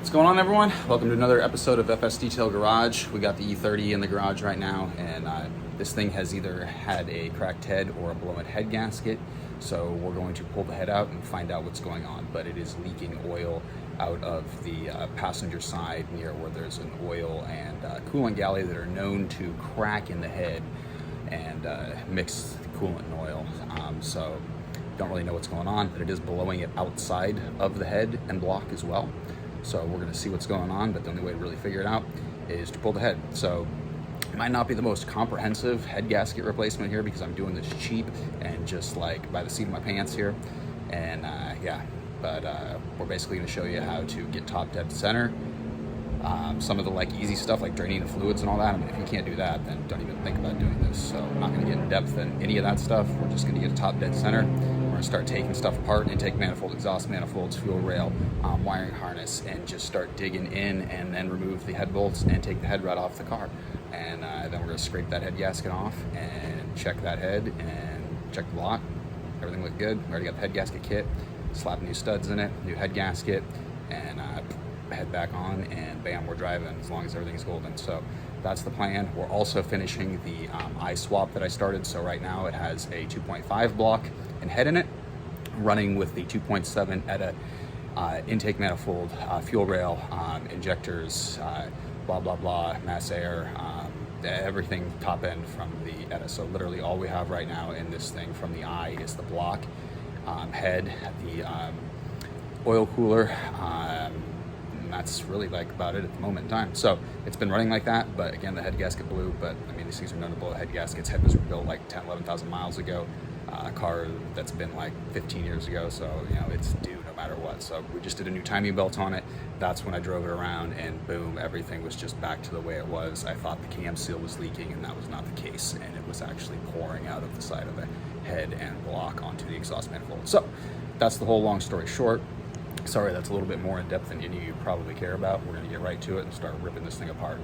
What's going on, everyone? Welcome to another episode of FS Detail Garage. We got the E30 in the garage right now, and this thing has either had a cracked head or a blown head gasket. So we're going to pull the head out and find out what's going on. But it is leaking oil out of the passenger side near where there's an oil and coolant galley that are known to crack in the head and mix coolant and oil. So don't really know what's going on, but it is blowing it outside of the head and block as well. So we're gonna see what's going on, but the only way to really figure it out is to pull the head. So it might not be the most comprehensive head gasket replacement here because I'm doing this cheap and just like by the seat of my pants here. And we're basically gonna show you how to get top dead center. Some of the like easy stuff like draining the fluids and all that. I mean, if you can't do that, then don't even think about doing this. So I'm not gonna get in depth in any of that stuff. We're just gonna get a top dead center. We're gonna start taking stuff apart: intake manifold, exhaust manifolds, fuel rail, wiring harness, and just start digging in and then remove the head bolts and take the head right off the car. And then we're gonna scrape that head gasket off and check that head and check the block. Everything looked good. We already got the head gasket kit, slap new studs in it, new head gasket, and head back on, and bam, we're driving as long as everything's golden. So that's the plan. We're also finishing the eye swap that I started. So right now it has a 2.5 block and head in it, running with the 2.7 ETA intake manifold, fuel rail, injectors, blah, blah, blah, mass air, everything top end from the ETA. So literally all we have right now in this thing from the eye is the block, head, the oil cooler, and that's really like about it at the moment in time. So it's been running like that, but again, the head gasket blew. But I mean, these things are known to blow head gaskets. Head was built like 11,000 miles ago. A car that's been like 15 years ago, so you know it's due no matter what. So we just did a new timing belt on it. That's when I drove it around, and boom, everything was just back to the way it was. I thought the cam seal was leaking, and that was not the case, and it was actually pouring out of the side of the head and block onto the exhaust manifold. So that's the whole long story short. Sorry, that's a little bit more in depth than any of you probably care about. We're gonna get right to it and start ripping this thing apart.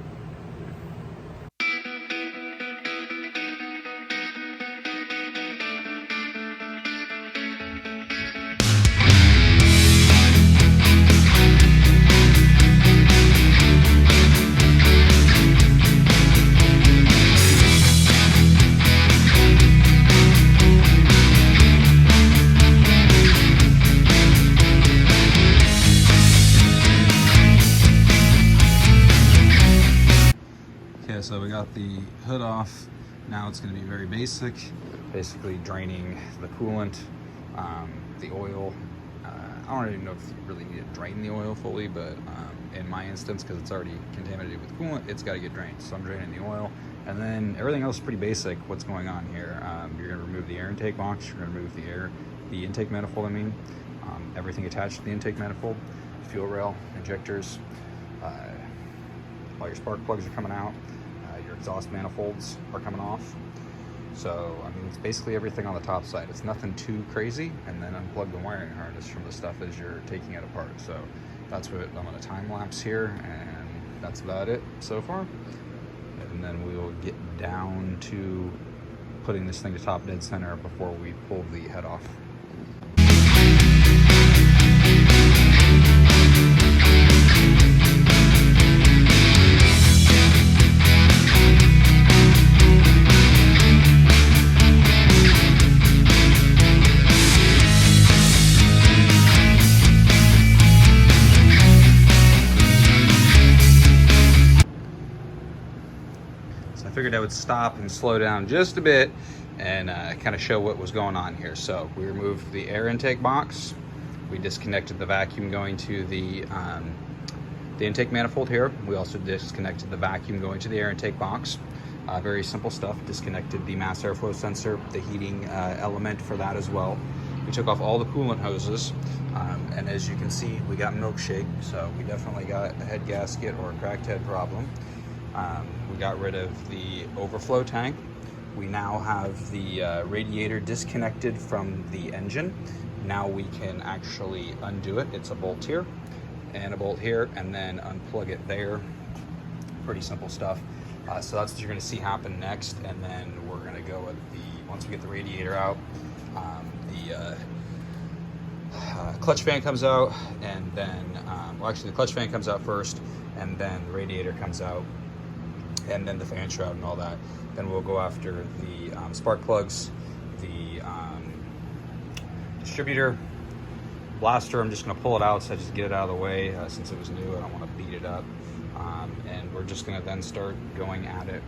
So we got the hood off. Now it's going to be very basic, basically draining the coolant, the oil. I don't even know if you really need to drain the oil fully, but in my instance, because it's already contaminated with coolant, it's got to get drained. So I'm draining the oil, and then everything else is pretty basic. What's going on here? You're going to remove the air intake box. You're going to remove the intake manifold. Everything attached to the intake manifold, fuel rail, injectors. All your spark plugs are coming out. Your exhaust manifolds are coming off. So, I mean, it's basically everything on the top side. It's nothing too crazy. And then unplug the wiring harness from the stuff as you're taking it apart. So that's what I'm on a time lapse here, and that's about it so far. And then we will get down to putting this thing to top dead center before we pull the head off. I figured I would stop and slow down just a bit and kind of show what was going on here. So we removed the air intake box. We disconnected the vacuum going to the intake manifold here. We also disconnected the vacuum going to the air intake box. Very simple stuff. Disconnected the mass airflow sensor, the heating element for that as well. We took off all the coolant hoses, and as you can see, we got milkshake. So we definitely got a head gasket or a cracked head problem. We got rid of the overflow tank. We now have the radiator disconnected from the engine. Now we can actually undo it. It's a bolt here and a bolt here, and then unplug it there. Pretty simple stuff. So that's what you're gonna see happen next, and then we're gonna go with once we get the radiator out, the clutch fan comes out, and then, well, actually the clutch fan comes out first, and then the radiator comes out, and then the fan shroud and all that. Then we'll go after the spark plugs, the distributor, blaster. I'm just going to pull it out, so I just get it out of the way since it was new. I don't want to beat it up. And we're just going to then start going at it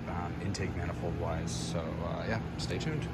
intake manifold wise. So yeah, stay tuned.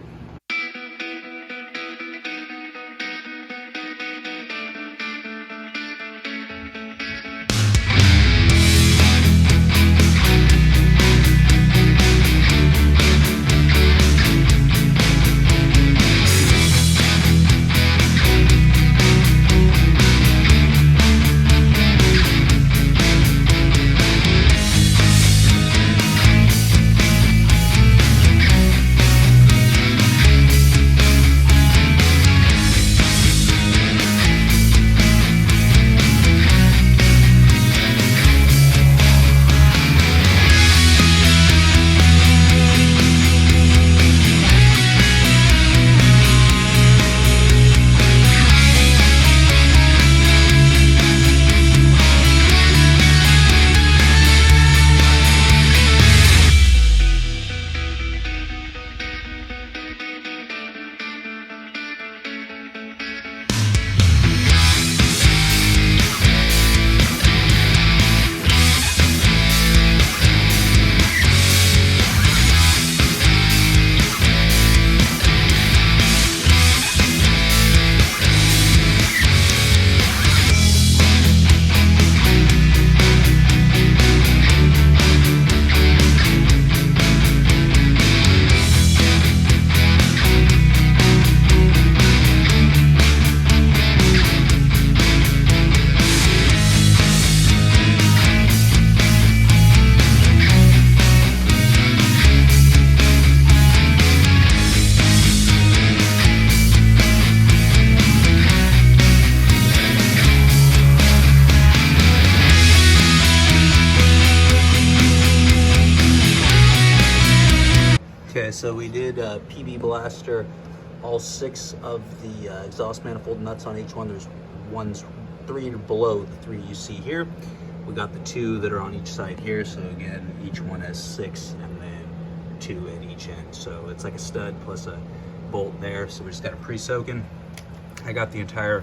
Okay, so we did PB blaster all 6 of the exhaust manifold nuts on each one. There's 3 below the 3 you see here. We got the 2 that are on each side here. So again, each one has 6 and then 2 at each end. So it's like a stud plus a bolt there. So we just got a pre-soaking. I got the entire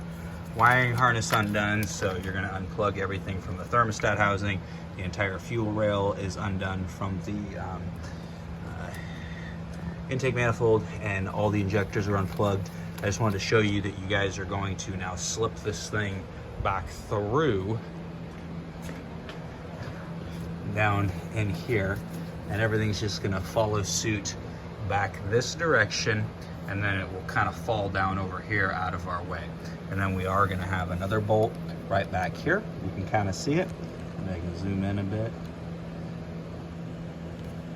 wiring harness undone. So you're gonna unplug everything from the thermostat housing. The entire fuel rail is undone from the intake manifold, and all the injectors are unplugged. I just wanted to show you that you guys are going to now slip this thing back through down in here, and everything's just gonna follow suit back this direction, and then it will kind of fall down over here out of our way. And then we are gonna have another bolt right back here. You can kind of see it, and I can zoom in a bit.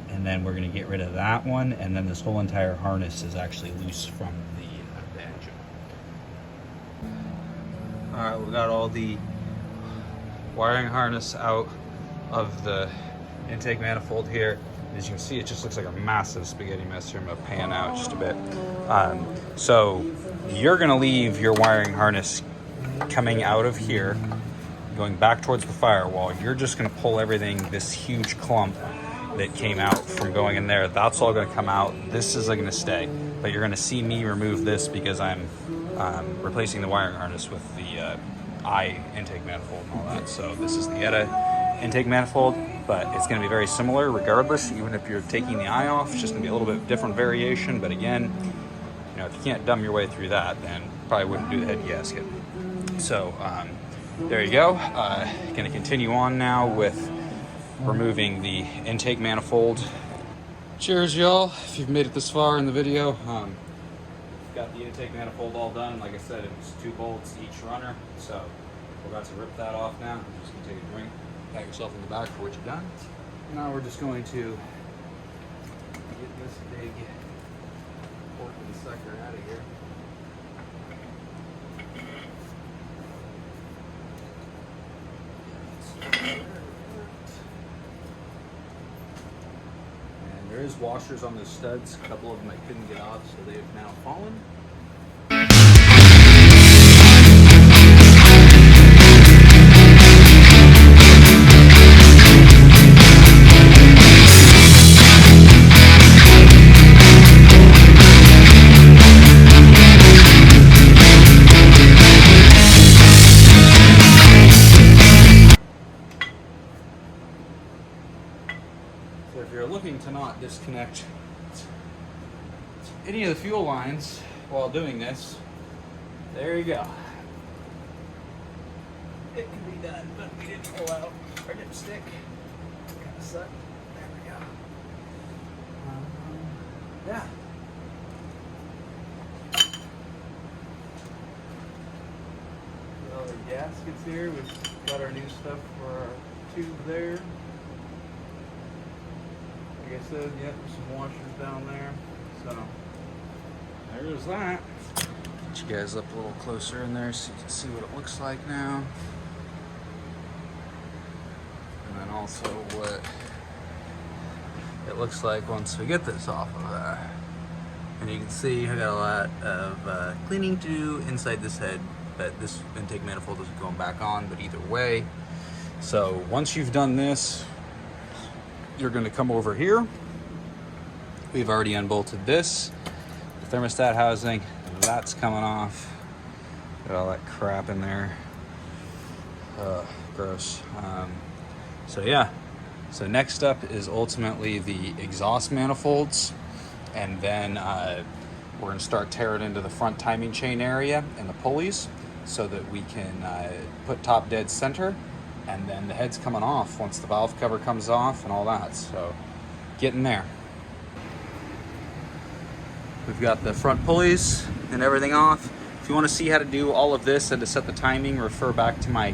And then we're going to get rid of that one, and then this whole entire harness is actually loose from the engine. All right, we got all the wiring harness out of the intake manifold here. As you can see, it just looks like a massive spaghetti mess here. I'm going to pan out just a bit. So you're going to leave your wiring harness coming out of here, going back towards the firewall. You're just going to pull everything, this huge clump that came out from going in there, that's all going to come out. This is going to stay, but you're going to see me remove this because I'm replacing the wiring harness with the I intake manifold and all that. So this is the ETA intake manifold, but it's going to be very similar regardless. Even if you're taking the I off, it's just going to be a little bit different variation. But again, you know, if you can't dumb your way through that, then probably wouldn't do the head gasket. So there you go. Going to continue on now with removing the intake manifold. Cheers, y'all, if you've made it this far in the video. Got the intake manifold all done. Like I said, it was 2 bolts each runner, so we're about to rip that off now. I'm just gonna take a drink, pat yourself in the back for what you've done. Now we're just going to get this big pork and sucker out of here. There is washers on the studs. A couple of them I couldn't get off, so they have now fallen. looking to not disconnect any of the fuel lines while doing this, there you go. It can be done, but we didn't pull out our dipstick. Kind of sucked. There we go. Yeah. Got all the gaskets here. We've got our new stuff for our tube there. Like I said, yep, some washers down there. So there's that. Get you guys up a little closer in there so you can see what it looks like now. And then also what it looks like once we get this off of there. And you can see I got a lot of cleaning to do inside this head, but this intake manifold isn't going back on, but either way. So once you've done this, you're gonna come over here. We've already unbolted this. The thermostat housing, that's coming off. Got all that crap in there. Gross. So yeah, so next up is ultimately the exhaust manifolds, and then we're gonna start tearing into the front timing chain area and the pulleys so that we can put top dead center, and then the head's coming off once the valve cover comes off and all that. So getting there. We've got the front pulleys and everything off. If you want to see how to do all of this and to set the timing, refer back to my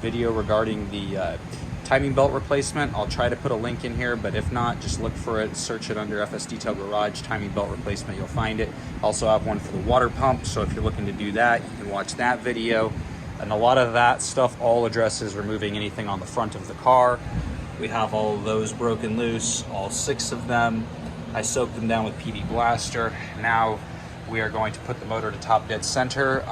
video regarding the timing belt replacement. I'll try to put a link in here, but if not, just look for it, search it under FS Detail Garage timing belt replacement, you'll find it. Also have one for the water pump, so if you're looking to do that, you can watch that video. And a lot of that stuff all addresses removing anything on the front of the car. We have all of those broken loose, all 6 of them. I soaked them down with PD Blaster. Now we are going to put the motor to top dead center.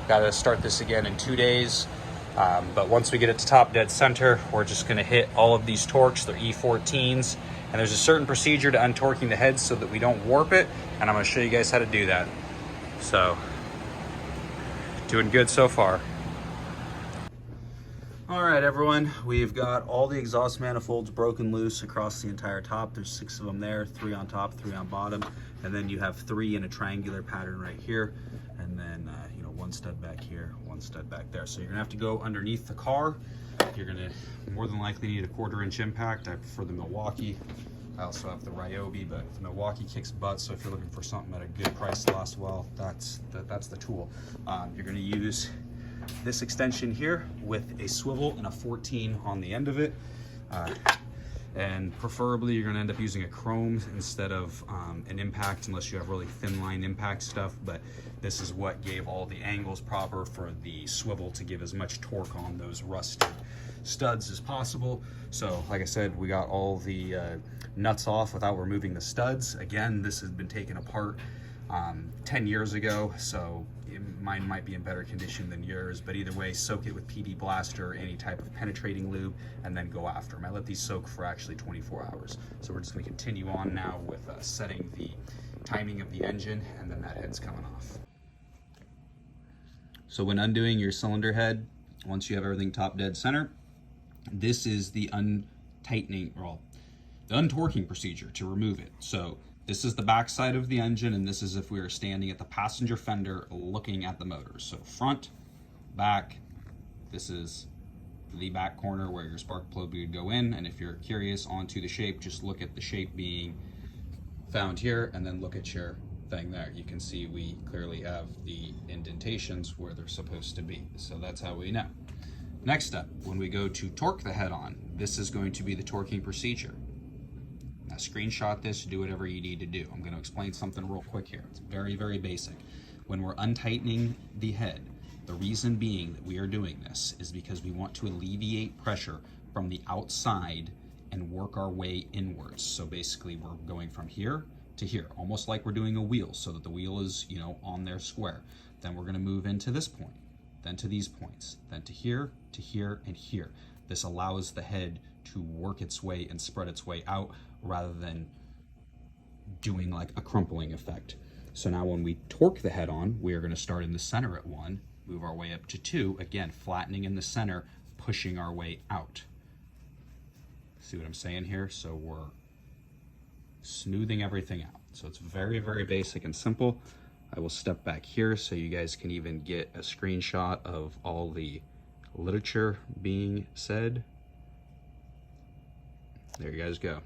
Got to start this again in 2 days. But once we get it to top dead center, we're just going to hit all of these torques. They're E14s. And there's a certain procedure to untorquing the head so that we don't warp it. And I'm going to show you guys how to do that. So, doing good so far. All right, everyone, we've got all the exhaust manifolds broken loose across the entire top. There's 6 of them there, 3 on top, 3 on bottom. And then you have 3 in a triangular pattern right here. And then, 1 stud back here, 1 stud back there. So you're gonna have to go underneath the car. You're gonna more than likely need a 1/4" impact. I prefer the Milwaukee. I also have the Ryobi, but the Milwaukee kicks butt. So if you're looking for something at a good price to last well, that's the tool. You're gonna use this extension here with a swivel and a 14 on the end of it. And preferably you're gonna end up using a chrome instead of an impact, unless you have really thin line impact stuff. But this is what gave all the angles proper for the swivel to give as much torque on those rusted studs as possible. So like I said, we got all the nuts off without removing the studs. Again, this has been taken apart 10 years ago, so mine might be in better condition than yours, but either way, soak it with PD Blaster or any type of penetrating lube, and then go after them. I let these soak for actually 24 hours. So we're just gonna continue on now with setting the timing of the engine, and then that head's coming off. So when undoing your cylinder head, once you have everything top dead center, this is the untightening, well, the untorquing procedure to remove it. So this is the back side of the engine, and this is if we were standing at the passenger fender looking at the motors. So front, back, this is the back corner where your spark plug would go in. And if you're curious onto the shape, just look at the shape being found here, and then look at your thing there. You can see we clearly have the indentations where they're supposed to be. So that's how we know. Next up, when we go to torque the head on, this is going to be the torquing procedure. Now screenshot this, do whatever you need to do. I'm going to explain something real quick here. It's very, very basic. When we're untightening the head, the reason being that we are doing this is because we want to alleviate pressure from the outside and work our way inwards. So basically we're going from here to here, almost like we're doing a wheel, so that the wheel is, on their square. Then we're going to move into this point, then to these points, then to here, and here. This allows the head to work its way and spread its way out rather than doing like a crumpling effect. So now when we torque the head on, we are going to start in the center at 1, move our way up to 2, again, flattening in the center, pushing our way out. See what I'm saying here? So we're smoothing everything out. So it's very, very basic and simple. I will step back here so you guys can even get a screenshot of all the literature being said. There you guys go.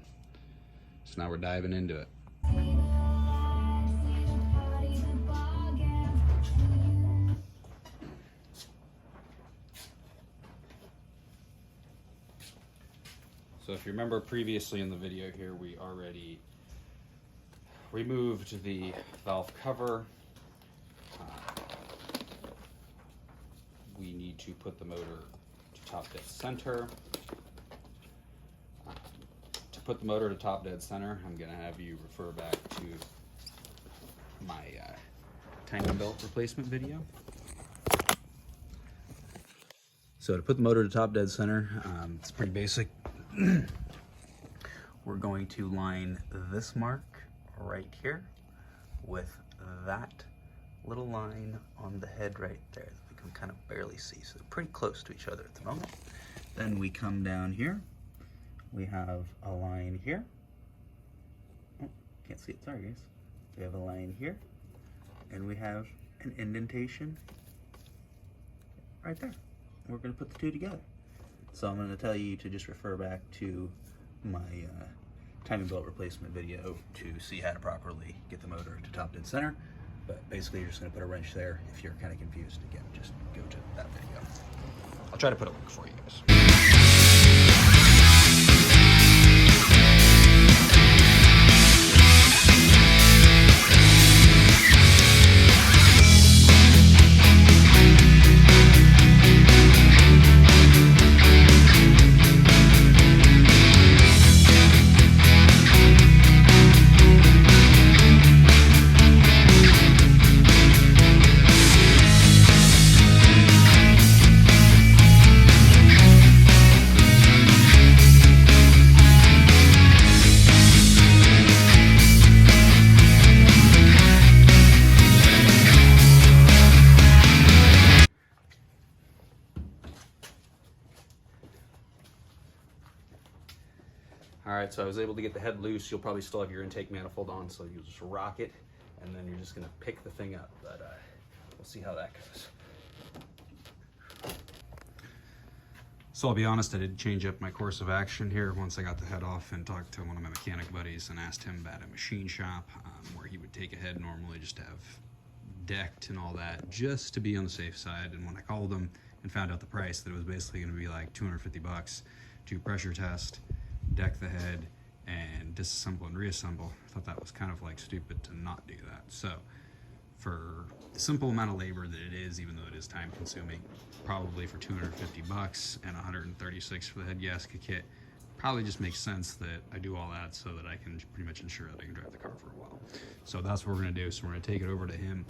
So now we're diving into it. So if you remember previously in the video here, we already removed the valve cover. We need to put the motor to top dead center. To put the motor to top dead center, I'm gonna have you refer back to my timing belt replacement video. So to put the motor to top dead center, it's pretty basic. We're going to line this mark right here with that little line on the head right there that we can kind of barely see. So they're pretty close to each other at the moment. Then we come down here. We have a line here. Oh, can't see it, sorry guys. We have a line here, and we have an indentation right there. We're gonna put the two together. So I'm gonna tell you to just refer back to my timing belt replacement video to see how to properly get the motor to top dead center. But basically you're just gonna put a wrench there. If you're kind of confused, again, just go to that video. I'll try to put a link for you guys. All right, so I was able to get the head loose. You'll probably still have your intake manifold on, so you'll just rock it, and then you're just gonna pick the thing up. But we'll see how that goes. So I'll be honest, I did change up my course of action here once I got the head off and talked to one of my mechanic buddies and asked him about a machine shop where he would take a head normally just to have decked and all that, just to be on the safe side. And when I called him and found out the price, that it was basically gonna be like 250 bucks to pressure test, deck the head, and disassemble and reassemble. I thought that was kind of like stupid to not do that. So for the simple amount of labor that it is, even though it is time consuming, probably for 250 bucks and 136 for the head gasket kit, probably just makes sense that I do all that so that I can pretty much ensure that I can drive the car for a while. So that's what we're gonna do. So we're gonna take it over to him.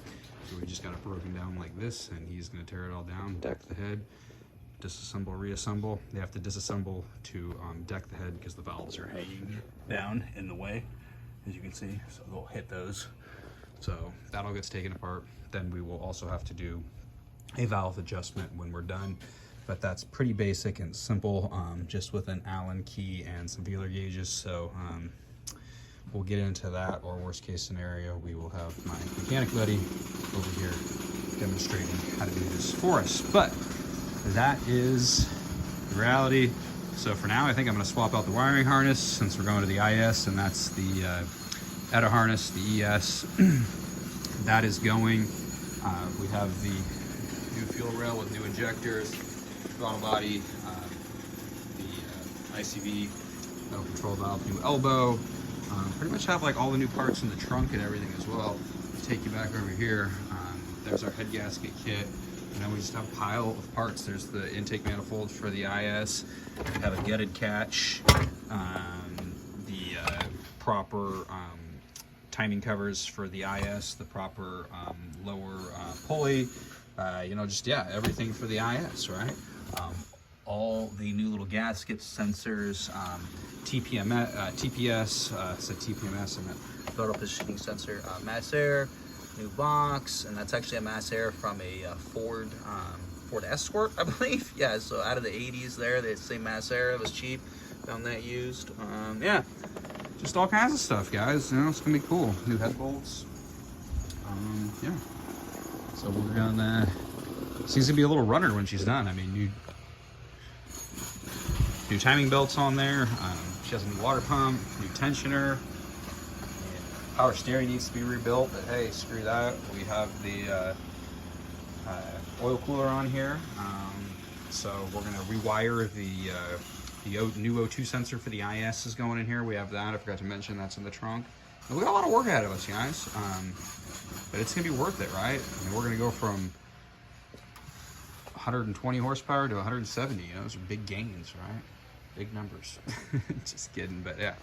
So we just got it broken down like this, and he's gonna tear it all down, deck the head, disassemble, reassemble. They have to disassemble to deck the head because the valves are hanging down in the way, as you can see. So they'll hit those. So that all gets taken apart. Then we will also have to do a valve adjustment when we're done. But that's pretty basic and simple, just with an Allen key and some feeler gauges. So we'll get into that, or worst case scenario, we will have my mechanic buddy over here demonstrating how to do this for us. But that is the reality. So for now, I think I'm gonna swap out the wiring harness since we're going to the IS, and that's the ETA harness, the ES. That is going. We have the new fuel rail with new injectors, throttle body, the ICV, metal control valve, new elbow. Pretty much have like all the new parts in the trunk and everything as well. Take you back over here. There's our head gasket kit. And then we just have a pile of parts. There's the intake manifold for the IS. We have a gutted catch, the proper timing covers for the IS, the proper lower pulley, you know, just, yeah, everything for the IS, right? All the new little gaskets, sensors, TPS, said TPMS, I meant throttle positioning sensor, mass air, new box, and that's actually a mass air from a Ford Escort, I believe. Yeah, so out of the 80s there, the same mass air, it was cheap, found that used. Yeah, just all kinds of stuff, guys. You know, it's gonna be cool. New head bolts. Yeah. So we're gonna. Seems to be a little runner when she's done. I mean, new timing belts on there. She has a new water pump, new tensioner. Power steering needs to be rebuilt, but hey, screw that. We have the oil cooler on here. So we're gonna rewire the new O2 sensor for the IS is going in here. We have that. I forgot to mention that's in the trunk. And we got a lot of work ahead of us, guys. But it's gonna be worth it, right? I mean, we're gonna go from 120 horsepower to 170. You know, those are big gains, right? Big numbers. Just kidding, but yeah.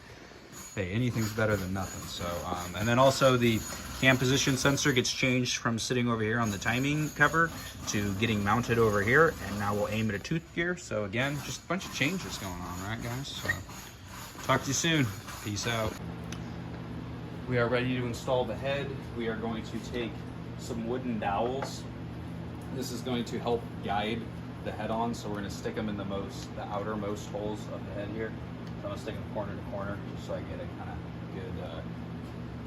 Hey, anything's better than nothing. So, and then also the cam position sensor gets changed from sitting over here on the timing cover to getting mounted over here, and now we'll aim at a tooth gear. So again, just a bunch of changes going on, right, guys? So, talk to you soon. Peace out. We are ready to install the head. We are going to take some wooden dowels. This is going to help guide the head on, so we're going to stick them in the outermost holes of the head here. So I'm going to stick them corner to corner just so I get a kind of good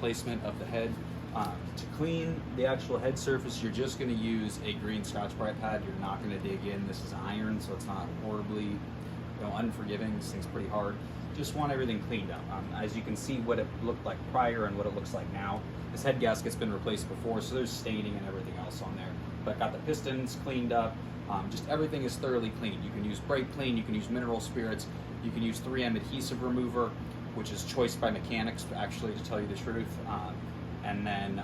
placement of the head. To clean the actual head surface, you're just going to use a green Scotch-Brite pad. You're not going to dig in. This is iron, so it's not horribly, unforgiving. This thing's pretty hard. Just want everything cleaned up. As you can see what it looked like prior and what it looks like now. This head gasket's been replaced before, so there's staining and everything else on there. But got the pistons cleaned up. Just everything is thoroughly cleaned. You can use brake clean, you can use mineral spirits, you can use 3M adhesive remover, which is choice by mechanics, actually, to tell you the truth. And then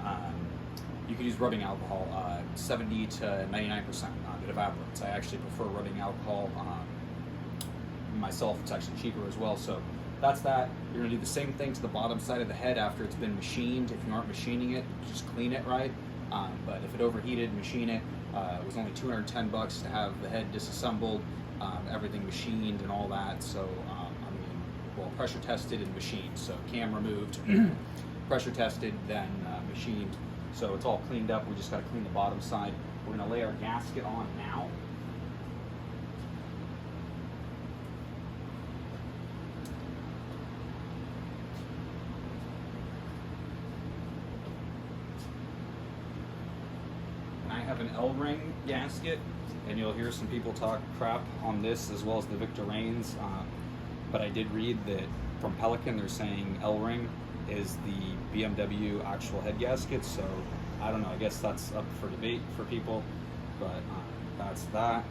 you can use rubbing alcohol, 70 to 99%. It evaporates. I actually prefer rubbing alcohol myself. It's actually cheaper as well. So that's that. You're gonna do the same thing to the bottom side of the head after it's been machined. If you aren't machining it, just clean it right. But if it overheated, machine it. It was only $210 to have the head disassembled, everything machined and all that. So, pressure tested and machined. So cam removed, pressure tested, then machined. So it's all cleaned up. We just got to clean the bottom side. We're going to lay our gasket on now. I have an L-ring gasket, and you'll hear some people talk crap on this as well as the Victor Reigns, but I did read that from Pelican they're saying L-ring is the BMW actual head gasket, so I don't know, I guess that's up for debate for people, but that's that.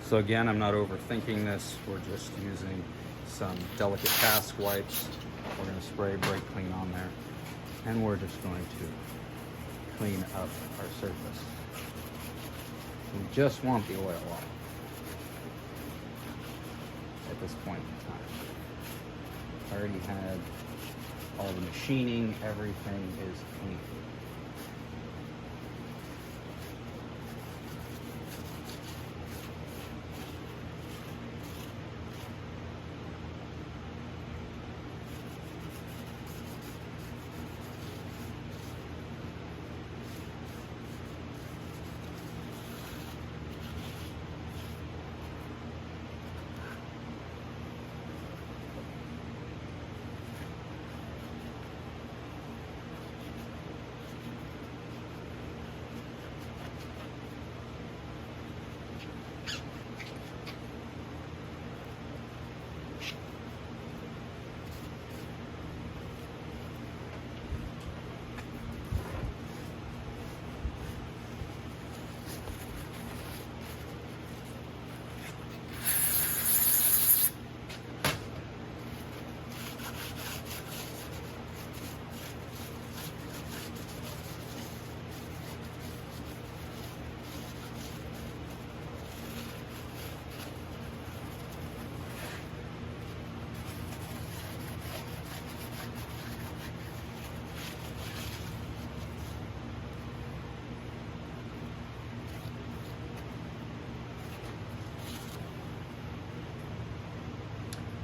So again, I'm not overthinking this, we're just using some delicate cask wipes. We're going to spray brake clean on there. And we're just going to clean up our surface. We just want the oil off at this point in time. I already had all the machining, everything is clean.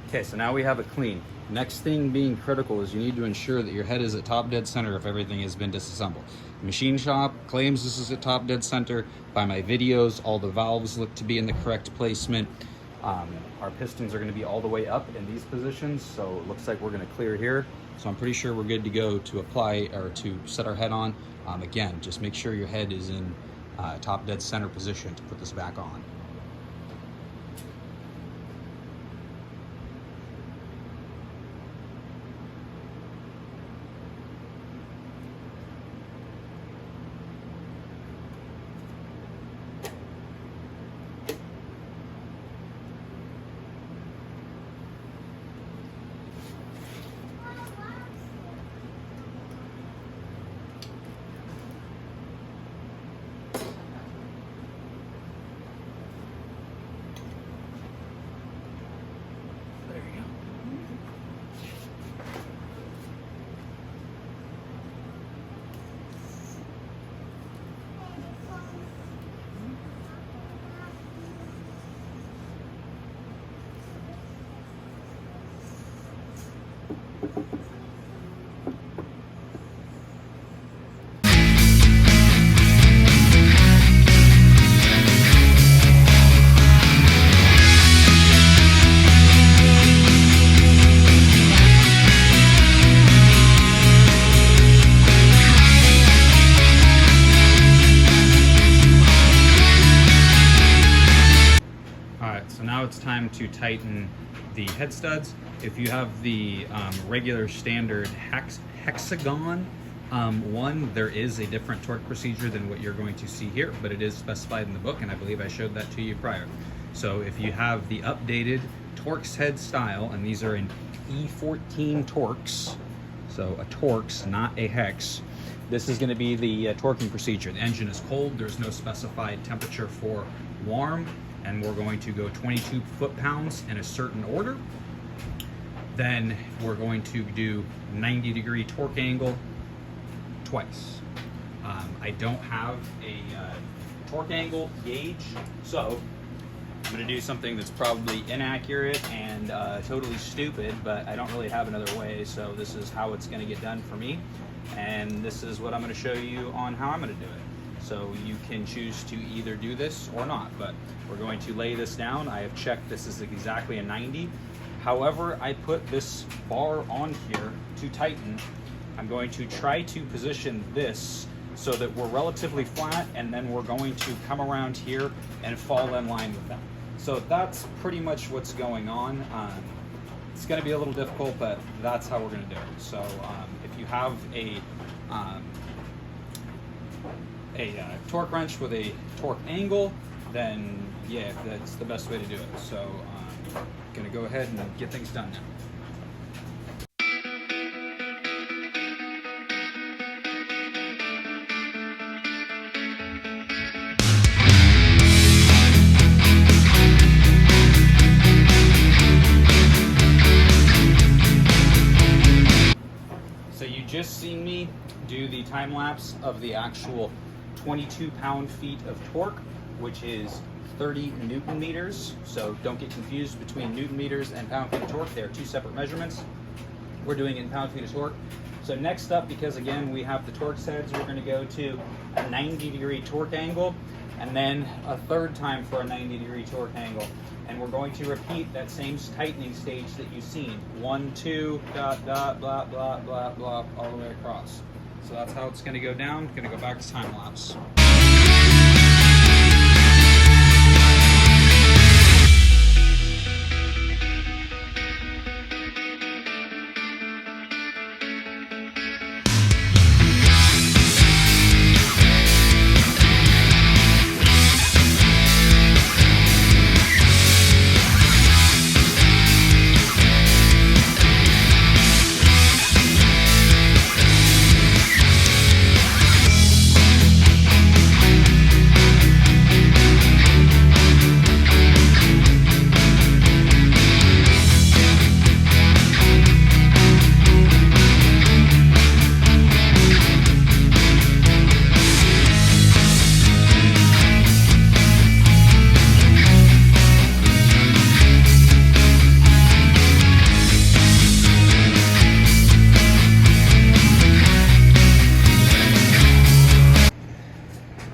Okay, so now we have it clean. Next thing being critical is you need to ensure that your head is at top dead center if everything has been disassembled. The machine shop claims this is at top dead center. By my videos, all the valves look to be in the correct placement. Our pistons are going to be all the way up in these positions, so it looks like we're going to clear here. So I'm pretty sure we're good to go to apply or to set our head on. Again, just make sure your head is in top dead center position to put this back on. So now it's time to tighten the head studs. If you have the regular standard hexagon one, there is a different torque procedure than what you're going to see here, but it is specified in the book, and I believe I showed that to you prior. So if you have the updated Torx head style, and these are in E14 Torx, so a Torx, not a hex, this is going to be the torquing procedure. The engine is cold, there's no specified temperature for warm, and we're going to go 22 foot-pounds in a certain order. Then we're going to do 90-degree torque angle twice. I don't have a torque angle gauge, so I'm going to do something that's probably inaccurate and totally stupid, but I don't really have another way, so this is how it's going to get done for me, and this is what I'm going to show you on how I'm going to do it. So you can choose to either do this or not, but we're going to lay this down. I have checked this is exactly a 90. However, I put this bar on here to tighten. I'm going to try to position this so that we're relatively flat, and then we're going to come around here and fall in line with them. So that's pretty much what's going on. It's going to be a little difficult, but that's how we're going to do it. So if you have a torque wrench with a torque angle, then yeah, that's the best way to do it. So I'm gonna go ahead and get things done now. So you just seen me do the time lapse of the actual 22 pound-feet of torque, which is 30 Newton meters. So don't get confused between Newton meters and pound-feet of torque. They are two separate measurements. We're doing it in pound-feet of torque. So next up, because again, we have the Torx heads, we're gonna go to a 90-degree torque angle, and then a third time for a 90-degree torque angle. And we're going to repeat that same tightening stage that you've seen. 1, 2, dot, dot, blah, blah, blah, blah, all the way across. So that's how it's going to go down. Going to go back to time lapse.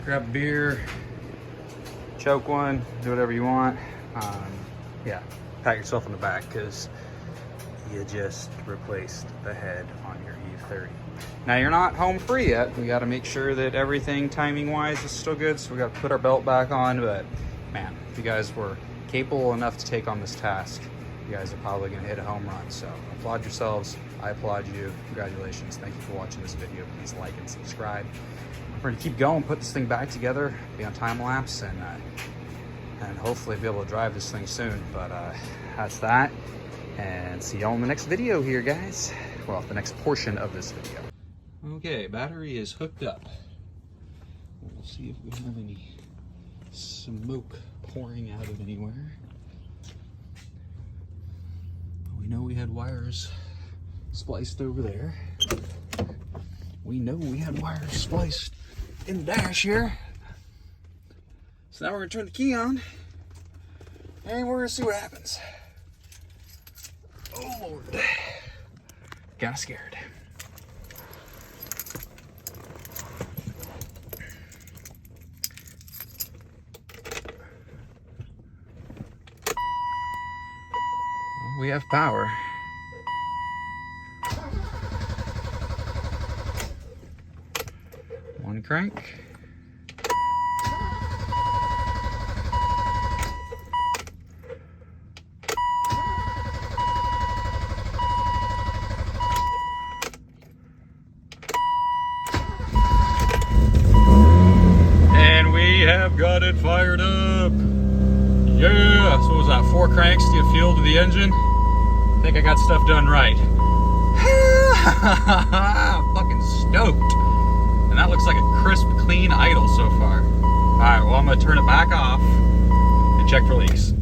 Grab a beer, choke one, do whatever you want. yeah, pat yourself on the back because you just replaced the head on your E30. Now you're not home free yet. We got to make sure that everything timing wise is still good. So we got to put our belt back on, but man, if you guys were capable enough to take on this task, you guys are probably going to hit a home run. So applaud yourselves. I applaud you. Congratulations. Thank you for watching this video. Please like and subscribe. We're going to keep going, put this thing back together, be on time lapse, and hopefully be able to drive this thing soon. But that's that. And see y'all in the next video here, guys. Well, the next portion of this video. Okay, battery is hooked up. We'll see if we have any smoke pouring out of anywhere. We know we had wires spliced over there. We know we had wires spliced in the dash here. So now we're gonna turn the key on and we're gonna see what happens. Oh Lord, got scared. Well, we have power. One crank. Have got it fired up. Yeah, so what was that, 4 cranks to get fuel to the engine? I think I got stuff done right. I'm fucking stoked. And that looks like a crisp, clean idle so far. All right, well, I'm gonna turn it back off and check for leaks.